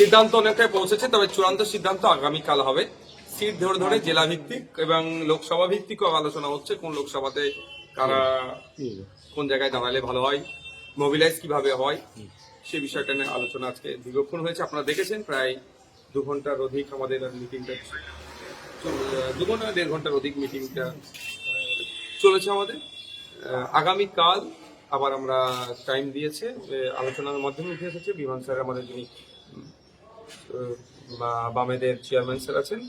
সিদ্ধান্ত অনেকটাই পৌঁছেছে, তবে চূড়ান্ত সিদ্ধান্ত আগামীকাল হবে। সিট ধরে ধরে জেলা ভিত্তিক এবং লোকসভা ভিত্তিকও আলোচনা হচ্ছে, কোন লোকসভাতে কারা কোন জায়গায় দাঁড়ালে ভালো হয়, মোবিলাইজ কিভাবে হয়, সে বিষয়টা নিয়ে আলোচনা আজকে দীর্ঘক্ষণ হয়েছে। আপনারা দেখেছেন প্রায় 2 ঘন্টার অধিক আমাদের মিটিংটা, 2 ঘন্টা 1.5 ঘন্টার অধিক মিটিংটা চলেছে আমাদের। আগামীকাল আবার আমরা টাইম দিয়েছে, আলোচনার মাধ্যমে উঠে এসেছে বিমান স্যার আমাদের যিনি বামেদের চেয়ারম্যান স্যার আছেন,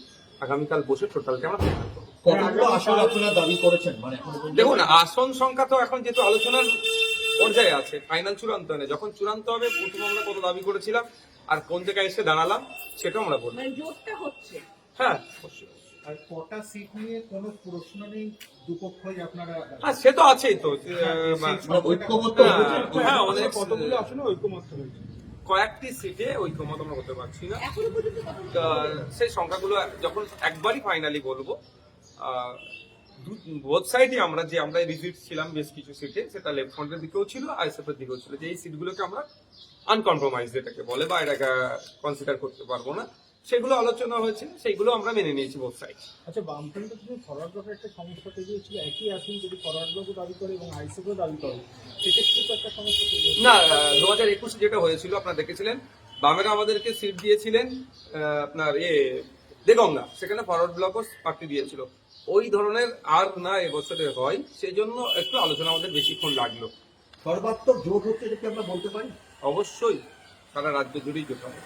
আগামীকাল বসে টোটালটা আমরা ফাইনাল করব। কতগুলো আসন আপনারা দাবি করেছেন? মানে দেখুন, আসন সংখ্যা তো এখন যেহেতু আলোচনার পর্যায়ে আছে, ফাইনাল চূড়ান্ত নেই। যখন চূড়ান্ত হবে প্রথম আমরা কত দাবি করেছিলাম আর কোন জায়গায় এসে দাঁড়ালাম সেটাও আমরা বলবো। জোরটা হচ্ছে। হ্যাঁ, অবশ্যই। আর কটা সিট নিয়ে কোনো প্রশ্ন নেই, দুপক্ষই আপনারা হ্যাঁ, সে তো আছেই তো। ঐক্যমত্য হ্যাঁ, অনেক কতগুলো আসনে ঐক্যমত্য হয়েছে? কয়েকটি সিটে ঐক্যমত আমরা হতে পারছি না। এখনো পর্যন্ত কত সেই সংখ্যাগুলো যখন একবারই ফাইনালি বলবো। বোথ সাইডে আমরা রিজিট ছিলাম বেশ কিছু সিটে, সেটা লেফট ফ্রন্টের দিকেও ছিল, আইএসএফ এর দিকেও ছিল, যে এই সিটগুলোকে আমরা আনকম্প্রোমাইজ যেটাকে বলে বা এটাকে কনসিডার করতে পারবো না, সেগুলো আলোচনা হয়েছে, সেইগুলো আমরা মেনে নিয়েছি বোথ সাইড। আচ্ছা, বামফ্রন্টের যদি ফরওয়ার্ড ব্লকের একটা সমস্যা তৈরি হয়েছিল, একই আসন যদি ফরওয়ার্ড ব্লকও দাবি করে এবং আইসিএফও দাবি করে, সেক্ষেত্রে তো একটা সমস্যা তৈরি হয়েছে। না, 2021 যেটা হয়েছিল আপনারা দেখেছিলেন, বামেরা আমাদেরকে সিট দিয়েছিলেন আপনার দেগঙ্গা, সেখানে ফরওয়ার্ড ব্লকও প্রার্থী দিয়েছিল। ওই ধরনের আর না এবছরে হয়, সেই জন্য একটু আলোচনা আমাদের বেশিক্ষণ লাগলো। সর্বাত্মক জোট হচ্ছে এটা কি আমরা বলতে পারি? অবশ্যই সারা রাজ্য জুড়েই জোট হবে।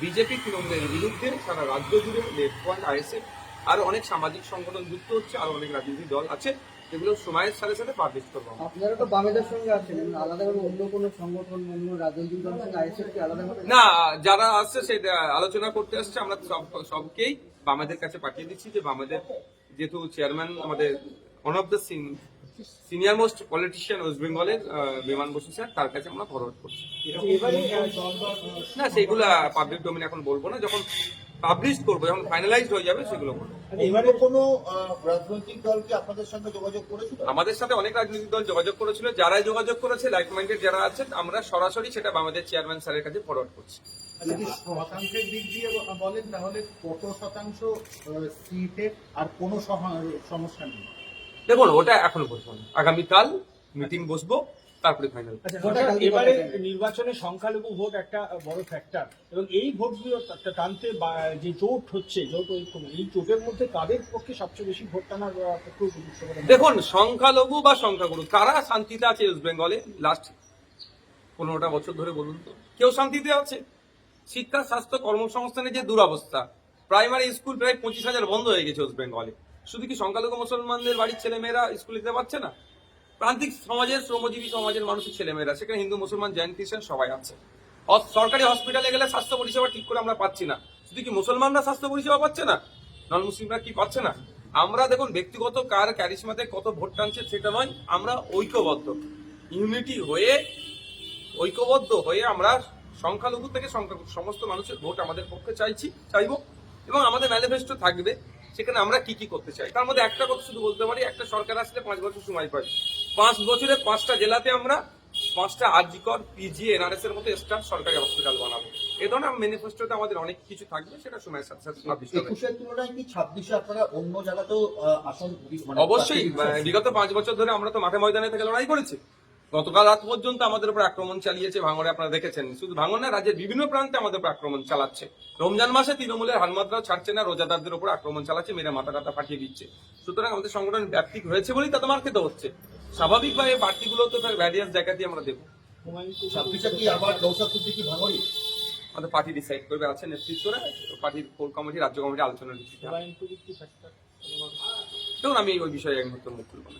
বিজেপি তৃণমূলের বিরুদ্ধে সারা রাজ্য জুড়ে লেফট ফ্রন্ট, আইএসএফ, আরো অনেক সামাজিক সংগঠন যুক্ত হচ্ছে, আরো অনেক রাজনৈতিক দল আছে, যেগুলো সময়ের সাথে সাথে পাবলিশ করবো। আপনারা তো বামেদের সঙ্গে আছেন, আলাদাভাবে অন্য কোনো সংগঠন, অন্য রাজনৈতিক দলের সঙ্গে আইএসএফ কি আলাদাভাবে? না, যারা আসছে সেটা আলোচনা করতে আসছে, আমরা সবকেই বামেদের কাছে পাঠিয়ে দিচ্ছি, যে বামেদের যেহেতু চেয়ারম্যান আমাদের one of the senior most politician West বেঙ্গলের বিমান বসু স্যার, তার কাছে আমরা ফরওয়ার্ড করছি। না, সেইগুলো পাবলিক ডোমেন এখন বলবো না, যখন পাবলিশ করবো, যখন ফাইনালাইজড হয়ে যাবে সেগুলো বলবো। এবারে কোনো রাজনৈতিক দল কি আপনাদের সঙ্গে যোগাযোগ করেছিল? আমাদের সাথে অনেক রাজনৈতিক দল যোগাযোগ করেছিল, যারাই যোগাযোগ করেছে লাইক মাইন্ডেড যারা আছে, আমরা সরাসরি সেটা আমাদের চেয়ারম্যান স্যারের কাছে ফরওয়ার্ড করছি। যদি শতাংশের দিক দিয়ে বলেন তাহলে কত শতাংশ সিটে আর কোনো সমস্যা নেই? দেখুন, ওটা এখনো বলবো না, আগামীকাল মিটিং বসবো, তারপরে ফাইনাল। আচ্ছা, এবারে নির্বাচনে সংখ্যালঘু ভোট একটা বড় ফ্যাক্টর, এবং এই ভোটগুলো টানতে যে জোট হচ্ছে, জোট ঐক্য, এই জোটের মধ্যে কাদের পক্ষে সবচেয়ে বেশি ভোট টানার পক্ষে উপযুক্ত বলে? দেখুন, সংখ্যালঘু বা সংখ্যাগুরু কারা শান্তিতে আছে ওয়েস্ট বেঙ্গলে লাস্ট 15টা বছর ধরে বলুন তো? কেউ শান্তিতে আছে? শিক্ষা, স্বাস্থ্য, কর্মসংস্থানের যে দুরবস্থা, প্রাইমারি স্কুল প্রায় 25,000 বন্ধ হয়ে গেছে ওয়েস্ট বেঙ্গলে। শুধু কি সংখ্যালঘু মুসলমানদের বাড়ির ছেলেমেয়েরা স্কুলে যেতে পারছে না? প্রান্তিক সমাজের, শ্রমজীবী সমাজের মানুষের ছেলেমেয়েরা, সেখানে হিন্দু, মুসলমান, জৈন, খ্রিস্টান সবাই আছে। সরকারি হসপিটালে গেলে স্বাস্থ্য পরিষেবা ঠিক করে আমরা পাচ্ছি না। শুধু কি মুসলমানরা স্বাস্থ্য পরিষেবা পাচ্ছে না, নন মুসলিমরা কি পাচ্ছে না? আমরা দেখুন, ব্যক্তিগত কার ক্যারিশমাতে কত ভোট টানছে সেটা নয়, আমরা ঐক্যবদ্ধ, ঐক্যবদ্ধ হয়ে আমরা সংখ্যালঘু থেকে সমস্ত মানুষের ভোট আমাদের পক্ষে চাইবো, এবং আমাদের ম্যানিফেস্টো থাকবে, সেখানে আমরা কি কি করতে চাই। তার মধ্যে একটা কথা শুধু বলতে পারি, একটা সরকার আসলে 5 বছর সময় পাই, 5 বছরে 5টা জেলাতে আমরা 5টা আরজিকর, পিজি, এনআরএস এর মতো স্টাফ সরকারি হসপিটাল বানাবো। এই ধরনের ম্যানিফেস্টোতে আমাদের অনেক কিছু থাকবে, সেটা সময়ের সাথে সাথে publish হবে। 21-এর তুলনায় কি 26-এ আপনারা অন্য জায়গাতেও আসন অবশ্যই, বিগত 5 বছর ধরে আমরা তো মাঠে ময়দানে থেকে লড়াই করেছি। গতকাল রাত পর্যন্ত আমাদের উপর আক্রমণ চালিয়েছে ভাঙড়ে, আপনারা দেখেছেন। শুধু ভাঙড় না, রাজ্যের বিভিন্ন প্রান্তে আমাদের উপর আক্রমণ চালাচ্ছে। রমজান মাসে তৃণমূলের হানমাত্রাও ছাড়ছে না, রোজাদারদের উপর আক্রমণ চালাচ্ছে, মেরে মাথা টাথা ফাটিয়ে দিচ্ছে। সুতরাং আমাদের সংগঠন ব্যাপ্তিক হয়েছে বলেই তাতে মার খেতে হচ্ছে। স্বাভাবিকভাবে বাড়তিগুলো তো ভ্যারিয়াস জায়গা দিয়ে আমরা দেবো। 26-এ কি আবার নৌসাদ সিদ্দিকী ভাঙড়ি? আমাদের পার্টি ডিসাইড করবে, আছে নেতৃত্বরা, পার্টির কোর কমিটি, রাজ্য কমিটি আলোচনার ভিত্তিতে। দেখুন, আমি ওই বিষয়ে এক মুহূর্তে মুখ খুলব না।